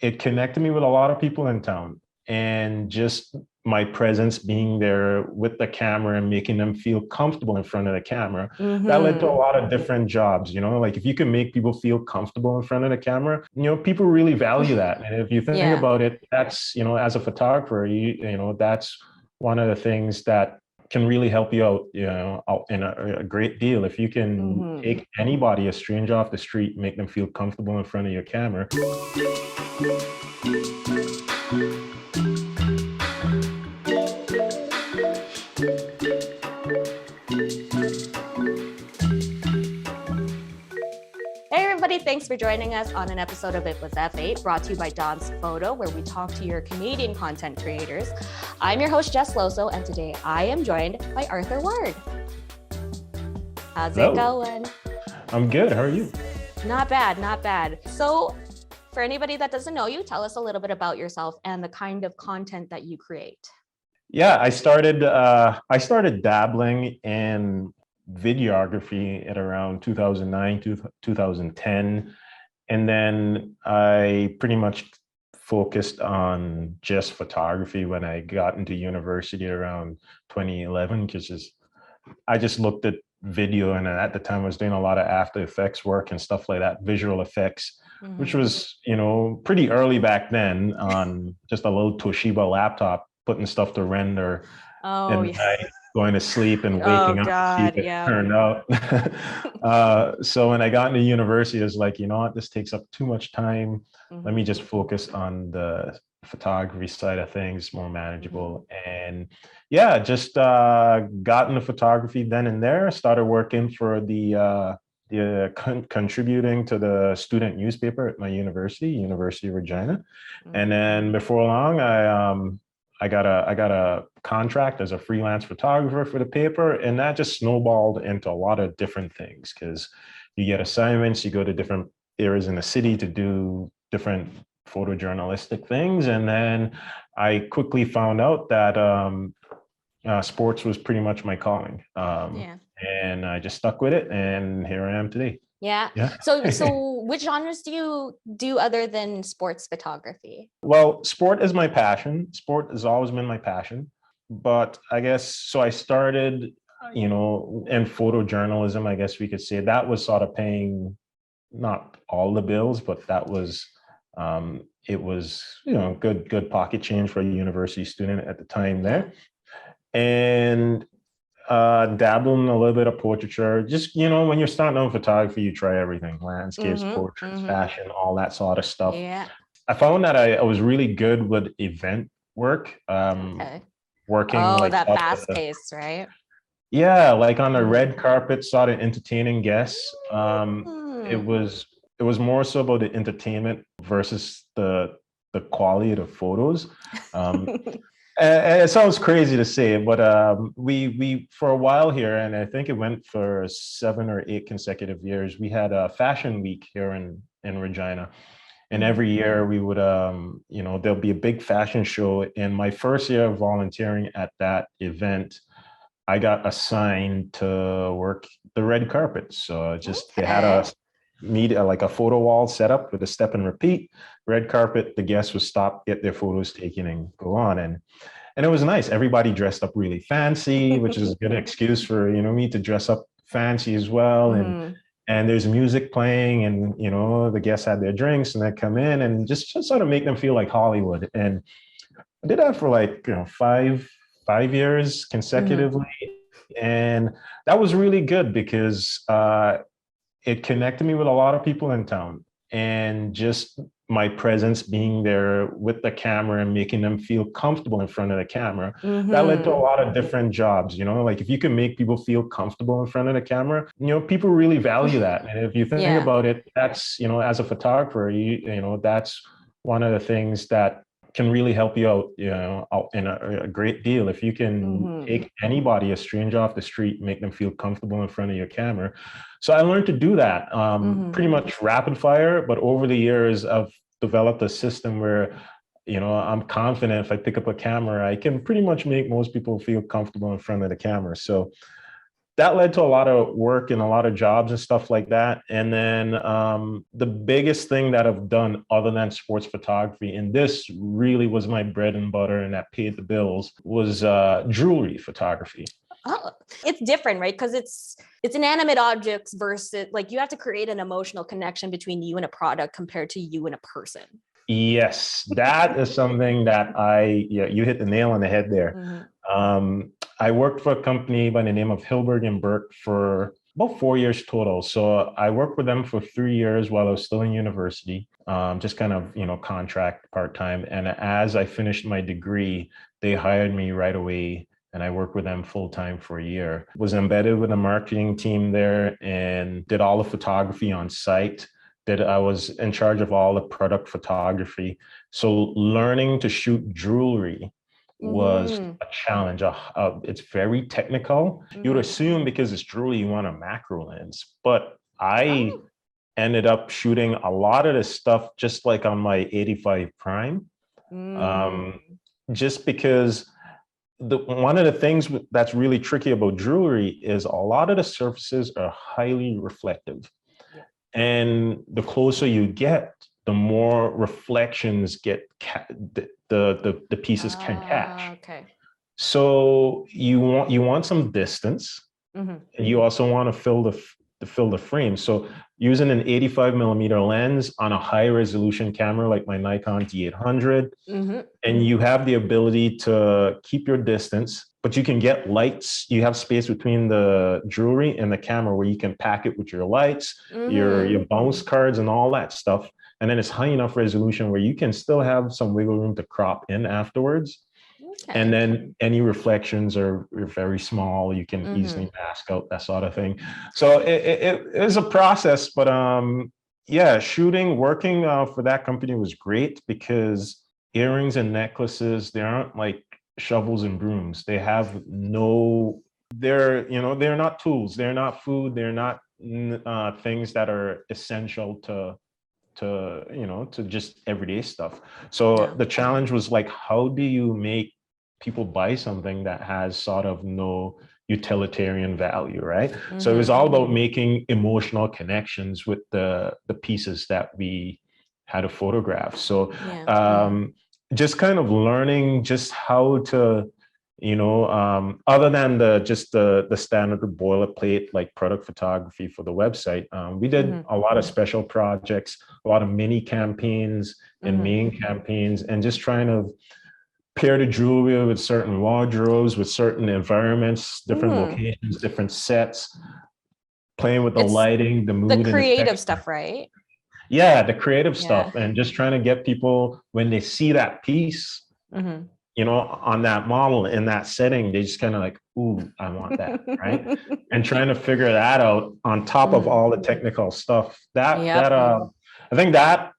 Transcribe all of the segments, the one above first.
it connected me with a lot of people in town, and just my presence being there with the camera and making them feel comfortable in front of the camera, that led to a Mm-hmm. lot of different jobs. Like if you can make people feel comfortable in front of the camera, people really value that. And if you think Yeah. about it, that's, as a photographer, that's one of the things that can really help you out, out in a great deal. If you can Mm-hmm. take anybody, a stranger off the street, make them feel comfortable in front of your camera. Hey everybody, thanks for joining us on an episode of It Was F8, brought to you by Don's Photo, where we talk to your Canadian content creators. I'm your host, Jess Loso, and today I am joined by Arthur Ward. How's it Hello. going? I'm good. How are you? Not bad, not bad. So for anybody that doesn't know you, tell us a little bit about yourself and the kind of content that you create. Yeah, I started dabbling in videography at around 2009 to 2010, and then I pretty much focused on just photography when I got into university around 2011, because I just looked at video, and at the time I was doing a lot of After Effects work and stuff like that, visual effects, which Mm-hmm. was, pretty early back then on just a little Toshiba laptop, putting stuff to render Oh, and yeah. going to sleep and Oh, waking up to see God. if it Yeah. turned out. So when I got into university, I was like, you know what, this takes up too much time. Let me Mm-hmm. just focus on the photography side of things, more Mm-hmm. manageable. And yeah, just got into photography then and there. Started working for the contributing to the student newspaper at my university, University of Regina. And Mm-hmm. then before long, I got a contract as a freelance photographer for the paper, and that just snowballed into a lot of different things, because you get assignments, you go to different areas in the city to do different photojournalistic things, and then I quickly found out that sports was pretty much my calling, Yeah. and I just stuck with it, and here I am today. Yeah. Yeah. So which genres do you do other than sports photography? Well, sport is my passion. Sport has always been my passion. But I guess so. I started, in photojournalism, I guess we could say that was sort of paying not all the bills, but it was, good pocket change for a university student at the time Yeah. there. And dabbling a little bit of portraiture. Just, when you're starting on photography, you try everything: landscapes, Mm-hmm. portraits, Mm-hmm. fashion, all that sort of stuff. Yeah. I found that I was really good with event work, Okay. working Oh, like that fast pace, right? yeah, like on the Mm-hmm. red carpet, sort of entertaining guests. It Mm. was more so about the entertainment versus the quality of the photos. And it sounds crazy to say, but we for a while here, and I think it went for 7 or 8 consecutive years. We had a fashion week here in Regina, and Mm-hmm. every year we would, there'll be a big fashion show. In my first year of volunteering at that event, I got assigned to work the red carpet. So just they had Okay. like a photo wall set up with a step and repeat red carpet. The guests would stop, get their photos taken, and go on. And it was nice. Everybody dressed up really fancy, which is a good excuse for me to dress up fancy as well. Mm-hmm. And there's music playing, and the guests had their drinks, and they come in and just sort of make them feel like Hollywood. And I did that for like 5 years Mm-hmm. consecutively, and that was really good because it connected me with a lot of people in town, and just my presence being there with the camera and making them feel comfortable in front of the camera, that led to a Mm-hmm. lot of different jobs. Like if you can make people feel comfortable in front of the camera, people really value that. And if you think Yeah. about it, that's, as a photographer, that's one of the things that can really help you out, out in a great deal. If you can Mm-hmm. take anybody, a stranger off the street, make them feel comfortable in front of your camera. So I learned to do that, Mm-hmm. pretty much rapid fire. But over the years, I've developed a system where, I'm confident if I pick up a camera, I can pretty much make most people feel comfortable in front of the camera. So that led to a lot of work and a lot of jobs and stuff like that. And then the biggest thing that I've done other than sports photography, and this really was my bread and butter and that paid the bills, was jewelry photography. Oh, it's different, right? Because it's inanimate objects versus like you have to create an emotional connection between you and a product compared to you and a person. Yes, that is something that yeah, you hit the nail on the head there. I worked for a company by the name of Hilberg and Burke for about 4 years total. So I worked with them for 3 years while I was still in university, just kind of, contract part-time. And as I finished my degree, they hired me right away and I worked with them full-time for a year. Was embedded with a marketing team there and did all the photography on site. That I was in charge of all the product photography. So learning to shoot jewelry was a challenge. It's very technical. You would assume because it's jewelry, you want a macro lens, but I ended up shooting a lot of this stuff just like on my 85 prime, just because one of the things that's really tricky about jewelry is a lot of the surfaces are highly reflective. And the closer you get, the more reflections get the pieces can catch. Okay. So you want some distance, and you also want to fill the frame. So using an 85 millimeter lens on a high resolution camera like my Nikon D800, and you have the ability to keep your distance, but you can get lights. You have space between the jewelry and the camera where you can pack it with your lights, your bounce cards and all that stuff. And then it's high enough resolution where you can still have some wiggle room to crop in afterwards. Okay. And then any reflections are very small. You can easily mask out that sort of thing. So it is a process, but yeah, working for that company was great because earrings and necklaces, they aren't like shovels and brooms. They have they're not tools. They're not food. They're not things that are essential to just everyday stuff. So the challenge was like, how do you make people buy something that has sort of no utilitarian value, right? So it was all about making emotional connections with the pieces that we had to photograph. So just kind of learning just how to, other than the standard boilerplate like product photography for the website, we did a lot of special projects, a lot of mini campaigns and main campaigns, and just trying to pair the jewelry with certain wardrobes, with certain environments, different locations, different sets, playing with the lighting, the mood, the creative stuff, right? Yeah, the creative stuff, and just trying to get people, when they see that piece, on that model in that setting, they just kind of like, ooh, I want that, right? And trying to figure that out on top of all the technical stuff. I think that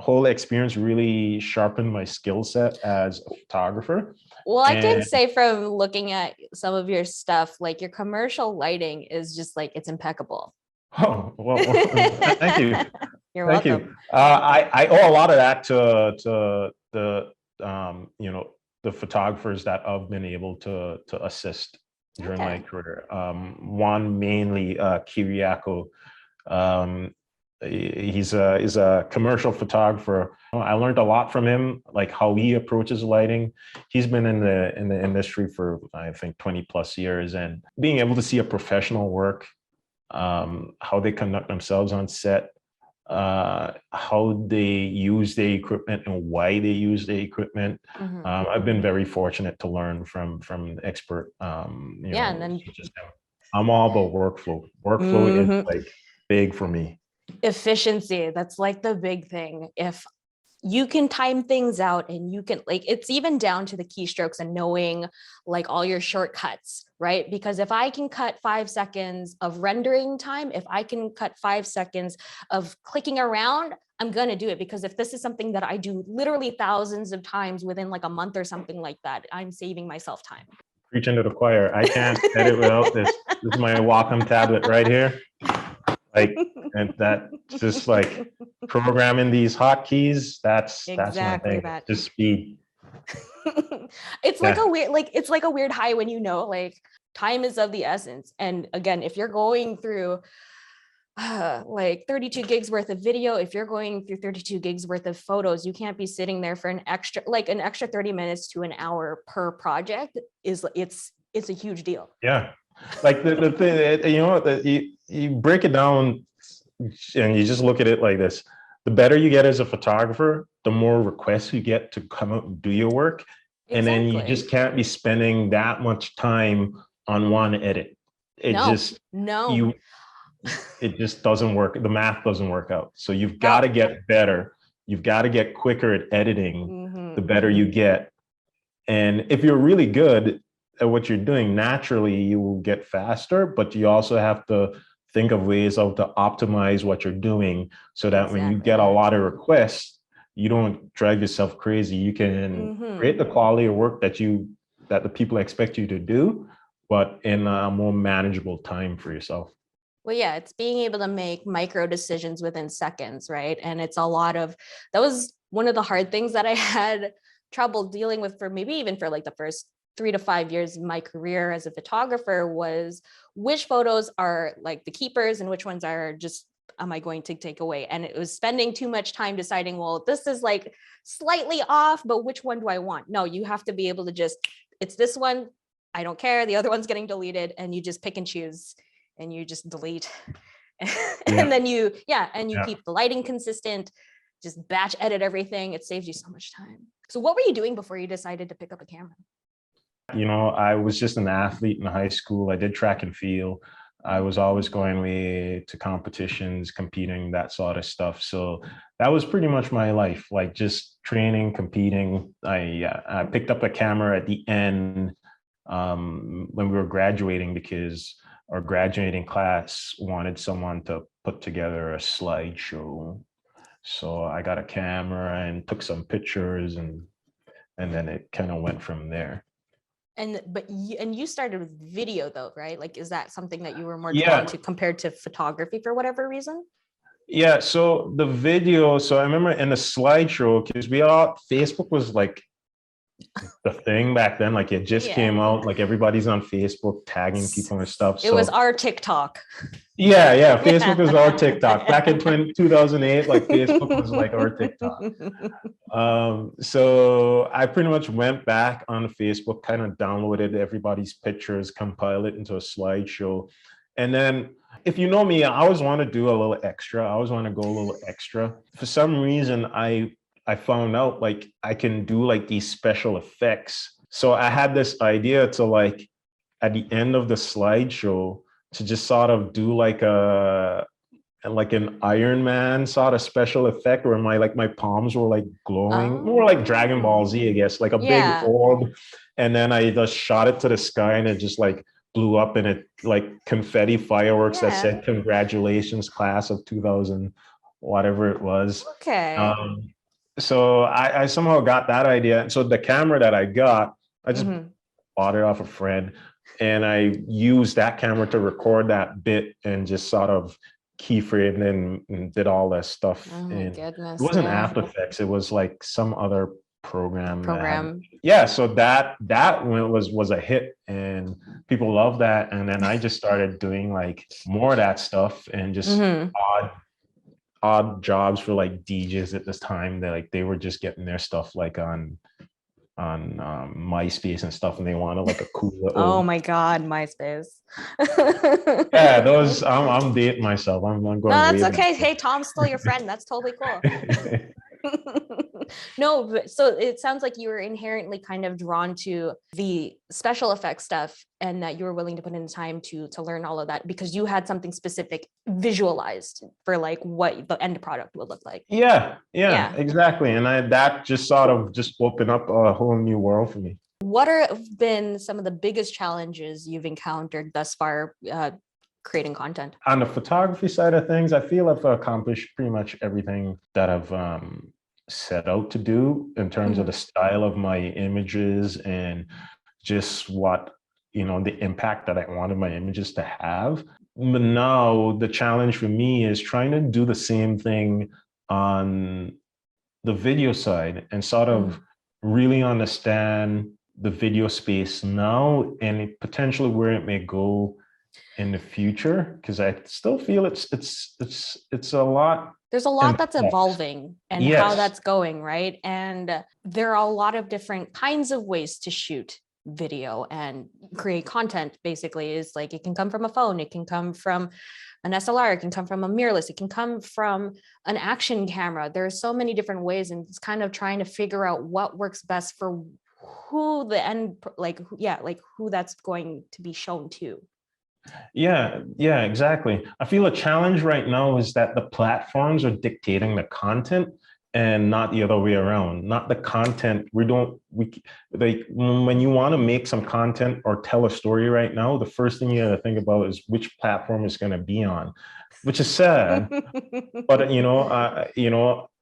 whole experience really sharpened my skill set as a photographer. Well, I can say from looking at some of your stuff, like your commercial lighting is just like, it's impeccable. Oh, well, thank you. You're welcome. Thank you. I owe a lot of that to the photographers that I've been able to assist during my career. One mainly Kiriako. He's a commercial photographer. I learned a lot from him, like how he approaches lighting. He's been in the industry for, I think, 20 plus years, and being able to see a professional work, how they conduct themselves on set, how they use the equipment and why they use the equipment. I've been very fortunate to learn from expert. And then I'm all about workflow. Workflow is like big for me. Efficiency, that's like the big thing. If you can time things out and you can, like, it's even down to the keystrokes and knowing like all your shortcuts, right? Because if I can cut 5 seconds of rendering time, if I can cut 5 seconds of clicking around, I'm going to do it. Because if this is something that I do literally thousands of times within like a month or something like that, I'm saving myself time. Preaching to the choir. I can't edit without this. This is my Wacom tablet right here. Like, and that's just like programming these hotkeys. That's my thing. Just speed. It's like Yeah. a weird, it's like a weird high when like time is of the essence. And again, if you're going through like 32 gigs worth of video, if you're going through 32 gigs worth of photos, you can't be sitting there for an extra 30 minutes to an hour per project. It's a huge deal. Yeah. Like the thing, you break it down and you just look at it like this. The better you get as a photographer, the more requests you get to come out and do your work. And then you just can't be spending that much time on one edit. It just doesn't work. The math doesn't work out. So you've got to get better. You've got to get quicker at editing, the better you get. And if you're really good at what you're doing, naturally you will get faster, but you also have to think of ways to optimize what you're doing so that when you get a lot of requests, you don't drive yourself crazy. You can create the quality of work that the people expect you to do, but in a more manageable time for yourself. Well, yeah, it's being able to make micro decisions within seconds, right? And it's a lot of, that was one of the hard things that I had trouble dealing with for maybe even for like the first 3 to 5 years of my career as a photographer, was which photos are like the keepers and which ones are just, am I going to take away? And it was spending too much time deciding, well, this is like slightly off, but which one do I want? No, you have to be able to just, it's this one, I don't care. The other one's getting deleted, and you just pick and choose and you just delete. And then you keep the lighting consistent, just batch edit everything. It saves you so much time. So what were you doing before you decided to pick up a camera? I was just an athlete in high school. I did track and field. I was always going away to competitions, competing, that sort of stuff. So that was pretty much my life, like just training, competing. I picked up a camera at the end when we were graduating, because our graduating class wanted someone to put together a slideshow. So I got a camera and took some pictures, and then it kind of went from there. And you started with video though, right? Like, is that something that you were more drawn to compared to photography for whatever reason? Yeah, so the video, so I remember in the slideshow, because Facebook was like the thing back then, like it just came out, like everybody's on Facebook tagging people and stuff. It was our TikTok. Yeah, Facebook was our TikTok. Back in 2008, like Facebook was like our TikTok. So I pretty much went back on Facebook, kind of downloaded everybody's pictures, compiled it into a slideshow. And then, if you know me, I always want to do a little extra. I always want to go a little extra. For some reason, I found out like I can do like these special effects. So I had this idea to, like, at the end of the slideshow, to just sort of do like an Iron Man sort of special effect where my palms were like glowing, more like Dragon Ball Z, I guess, like a big orb. And then I just shot it to the sky, and it just like blew up, and it like confetti fireworks that said "Congratulations, class of 2000," whatever it was. Okay. So I somehow got that idea. So the camera that I got, I just bought it off a friend, and I used that camera to record that bit and just sort of keyframed and did all that stuff. Oh my goodness. It wasn't After Effects, it was like some other program. So that one was a hit, and people loved that. And then I just started doing like more of that stuff, and just odd jobs for like DJs at this time. They were just getting their stuff like on MySpace and stuff, and they wanted like a cool little... Oh my God, MySpace. Yeah, those I'm dating myself. I'm going. No, that's okay. Back. Hey, Tom's still your friend. That's totally cool. No, but so it sounds like you were inherently kind of drawn to the special effects stuff, and that you were willing to put in time to learn all of that because you had something specific visualized for like what the end product would look like. Yeah, exactly. And that just sort of just opened up a whole new world for me. What have been some of the biggest challenges you've encountered thus far creating content? On the photography side of things, I feel I've accomplished pretty much everything that I've set out to do in terms of the style of my images and just what, the impact that I wanted my images to have. But now the challenge for me is trying to do the same thing on the video side and sort of really understand the video space now and potentially where it may go in the future, because I still feel it's a lot. There's a lot that's evolving and how Yes. that's going, right? And there are a lot of different kinds of ways to shoot video and create content. Basically, is like it can come from a phone, it can come from an SLR, it can come from a mirrorless, it can come from an action camera. There are so many different ways, and it's kind of trying to figure out what works best for who the end, like who that's going to be shown to. Yeah, exactly. I feel a challenge right now is that the platforms are dictating the content and not the other way around. Not the content. We like when you want to make some content or tell a story right now, the first thing you have to think about is which platform it's going to be on, which is sad. But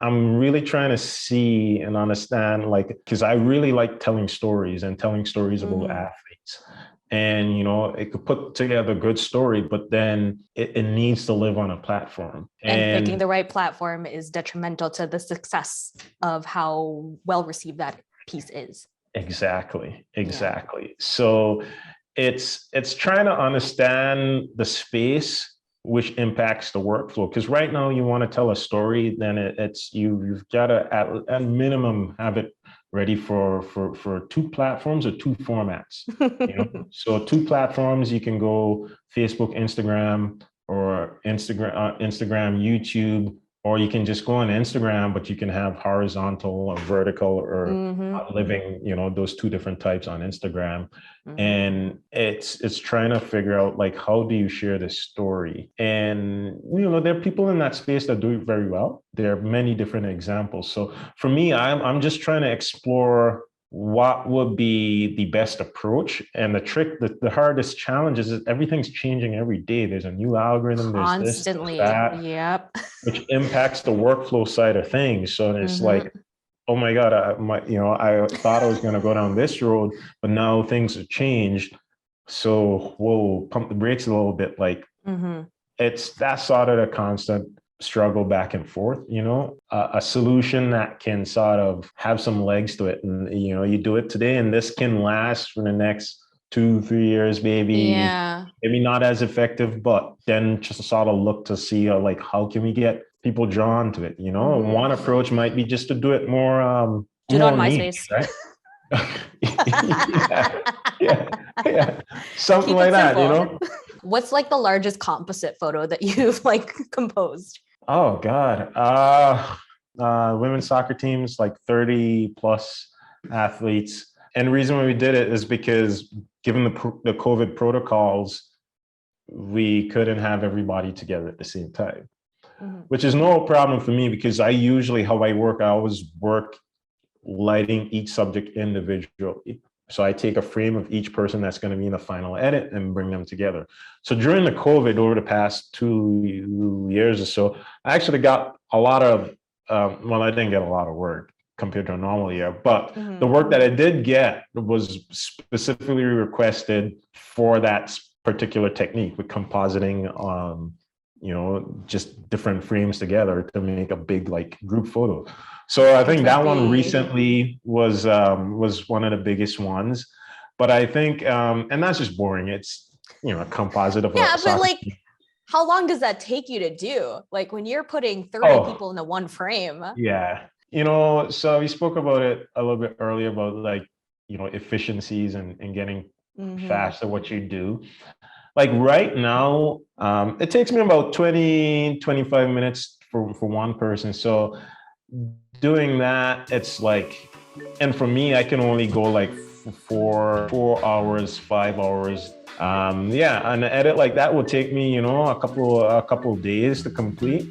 I'm really trying to see and understand, like, because I really like telling stories and telling stories about athletes. And, it could put together a good story, but then it needs to live on a platform. And picking the right platform is detrimental to the success of how well received that piece is. Exactly. So it's trying to understand the space which impacts the workflow. Because right now you want to tell a story, then you've got to at minimum have it ready for 2 platforms or 2 formats. So 2 platforms, you can go Facebook, Instagram, or Instagram, YouTube, or you can just go on Instagram, but you can have horizontal or vertical or living, those 2 different types on Instagram. And it's trying to figure out, like, how do you share this story? And, there are people in that space that do it very well. There are many different examples. So for me, I'm just trying to explore what would be the best approach. And the hardest challenge is that everything's changing every day. There's a new algorithm. Constantly. There's this, that, yep. which impacts the workflow side of things. So it's like, oh my God, I thought I was going to go down this road, but now things have changed. So we'll pump the brakes a little bit. Like it's that sort of a constant struggle back and forth, a solution that can sort of have some legs to it. And, you do it today and this can last for the next 2-3 years, maybe not as effective, but then just sort of look to see like, how can we get people drawn to it? One approach might be just to do it more, do it on MySpace, right? Something like that, What's like the largest composite photo that you've like composed? Oh God. Women's soccer teams, like 30 plus athletes. And the reason why we did it is because given the COVID protocols, we couldn't have everybody together at the same time, which is no problem for me because how I work, I always work lighting each subject individually. So I take a frame of each person that's going to be in the final edit and bring them together. So during the COVID, over the past 2 years or so, I actually got a lot of, I didn't get a lot of work compared to a normal year, but the work that I did get was specifically requested for that particular technique with compositing, just different frames together to make a big like group photo. So I think that one recently was one of the biggest ones, but I think, and that's just boring. It's, a composite of but like, how long does that take you to do? Like when you're putting 30 people into one frame. Yeah. So we spoke about it a little bit earlier about like, efficiencies and getting fast at what you do. Like right now, it takes me about 20-25 minutes for one person. So doing that, it's like, and for me, I can only go like 4 hours, 5 hours. An edit like that will take me, a couple of days to complete.